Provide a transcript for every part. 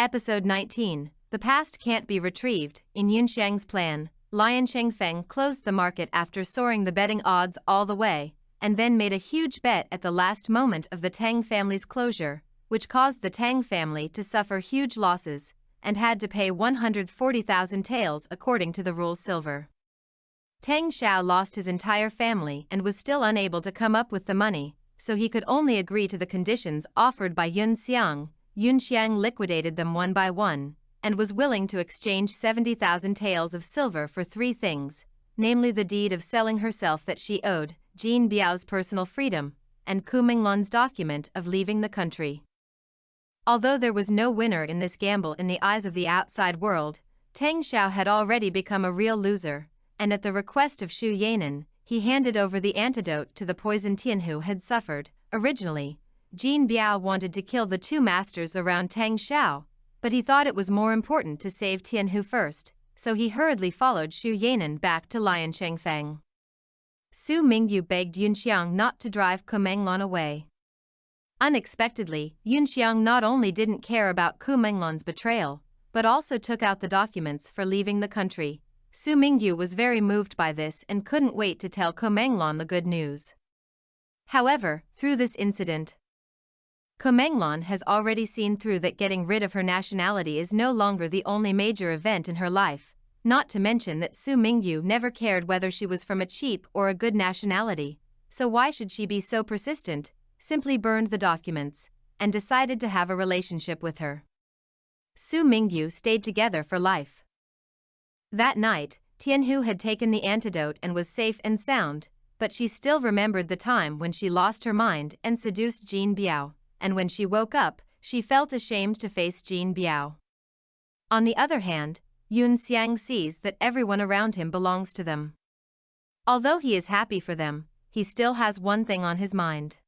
Episode 19. The past can't be retrieved. In Yunxiang's plan, Lian Chengfeng closed the market after soaring the betting odds all the way, and then made a huge bet at the last moment of the Tang family's closure, which caused the Tang family to suffer huge losses, and had to pay 140,000 taels according to the rules silver. Tang Xiao lost his entire family and was still unable to come up with the money, so he could only agree to the conditions offered by Yun Xiang. Yunxiang liquidated them one by one, and was willing to exchange 70,000 taels of silver for three things, namely the deed of selling herself that she owed, Jin Biao's personal freedom, and Ku Minglan's document of leaving the country. Although there was no winner in this gamble in the eyes of the outside world, Tang Xiao had already become a real loser, and at the request of Xu Yanan, he handed over the antidote to the poison Tianhu had suffered. Originally, Jin Biao wanted to kill the two masters around Tang Xiao, but he thought it was more important to save Tianhu first, so he hurriedly followed Xu Yanan back to Lian Chengfeng. Su Mingyu begged Yunxiang not to drive Ku Minglan away. Unexpectedly, Yunxiang not only didn't care about Ku Minglan's betrayal, but also took out the documents for leaving the country. Su Mingyu was very moved by this and couldn't wait to tell Ku Minglan the good news. However, through this incident, Ku Minglan has already seen through that getting rid of her nationality is no longer the only major event in her life, not to mention that Su Mingyu never cared whether she was from a cheap or a good nationality, so why should she be so persistent, simply burned the documents, and decided to have a relationship with her. Su Mingyu stayed together for life. That night, Tianhu had taken the antidote and was safe and sound, but she still remembered the time when she lost her mind and seduced Jin Biao, and when she woke up, she felt ashamed to face Jin Biao. On the other hand, Yun Xiang sees that everyone around him belongs to them. Although he is happy for them, he still has one thing on his mind.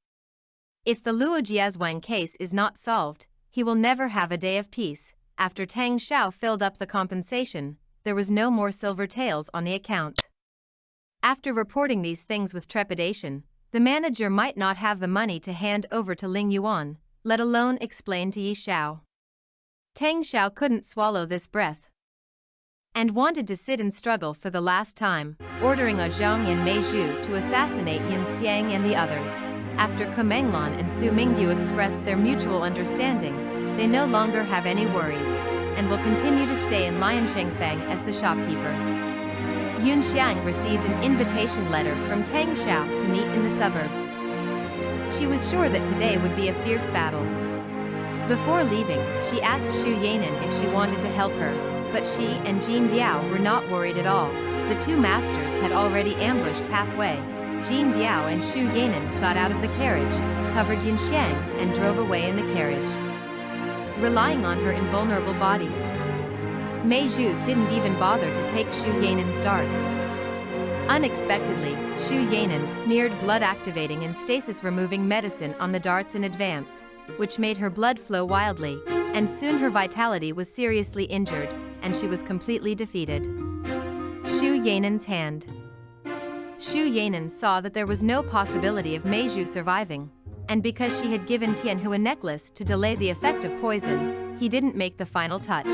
If the Luo Jiazhuang case is not solved, he will never have a day of peace. After Tang Xiao filled up the compensation, there was no more silver taels on the account. After reporting these things with trepidation, the manager might not have the money to hand over to Ling Yuan, let alone explain to Yi Xiao. Tang Xiao couldn't swallow this breath and wanted to sit and struggle for the last time, ordering Zhang and Mei Zhu to assassinate Yin Xiang and the others. After Ku Minglan and Su Mingyu expressed their mutual understanding, they no longer have any worries, and will continue to stay in Lian Chengfeng as the shopkeeper. Yun Xiang received an invitation letter from Tang Xiao to meet in the suburbs. She was sure that today would be a fierce battle. Before leaving, she asked Xu Yanan if she wanted to help her, but she and Jin Biao were not worried at all. The two masters had already ambushed halfway. Jin Biao and Xu Yanan got out of the carriage, covered Yun Xiang, and drove away in the carriage, relying on her invulnerable body. Mei Zhu didn't even bother to take Xu Yanan's darts. Unexpectedly, Xu Yanan smeared blood-activating and stasis-removing medicine on the darts in advance, which made her blood flow wildly, and soon her vitality was seriously injured, and she was completely defeated. Xu Yanan's hand. Xu Yanan saw that there was no possibility of Mei Zhu surviving, and because she had given Tianhu a necklace to delay the effect of poison, he didn't make the final touch.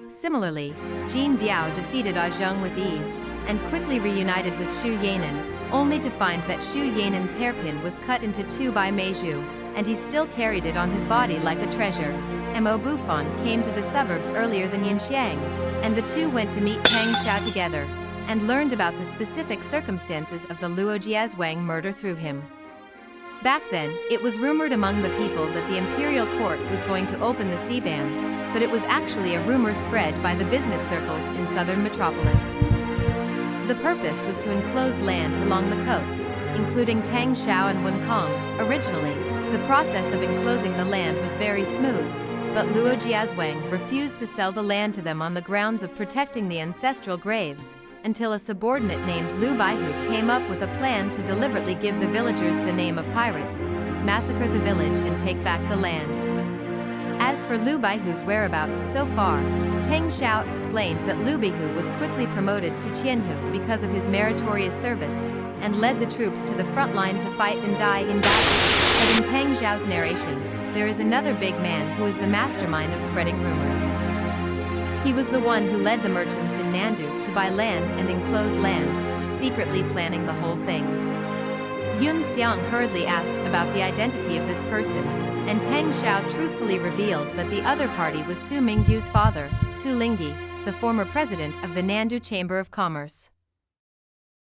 Similarly, Jin Biao defeated Zhang with ease, and quickly reunited with Xu Yanan, only to find that Xu Yanan's hairpin was cut into two by Mei Zhu, and he still carried it on his body like a treasure. Mo Bufan came to the suburbs earlier than Yin Xiang, and the two went to meet Tang Xiao together, and learned about the specific circumstances of the Luo Jiazhuang murder through him. Back then, it was rumored among the people that the imperial court was going to open the C-band, but it was actually a rumor spread by the business circles in southern metropolis. The purpose was to enclose land along the coast, including Tang Xiao and Wenkong. Originally, the process of enclosing the land was very smooth, but Luo Jiazhuang refused to sell the land to them on the grounds of protecting the ancestral graves, until a subordinate named Lu Baihu came up with a plan to deliberately give the villagers the name of pirates, massacre the village and take back the land. As for Lu Baihu's whereabouts so far, Tang Xiao explained that Lu Baihu was quickly promoted to Tianhu because of his meritorious service, and led the troops to the front line to fight and die in battle. But in Tang Xiao's narration, there is another big man who is the mastermind of spreading rumors. He was the one who led the merchants in Nandu to buy land and enclose land, secretly planning the whole thing. Yun Xiang hurriedly asked about the identity of this person, and Tang Xiao truthfully revealed that the other party was Su Mingyu's father, Su Lingyi, the former president of the Nandu Chamber of Commerce.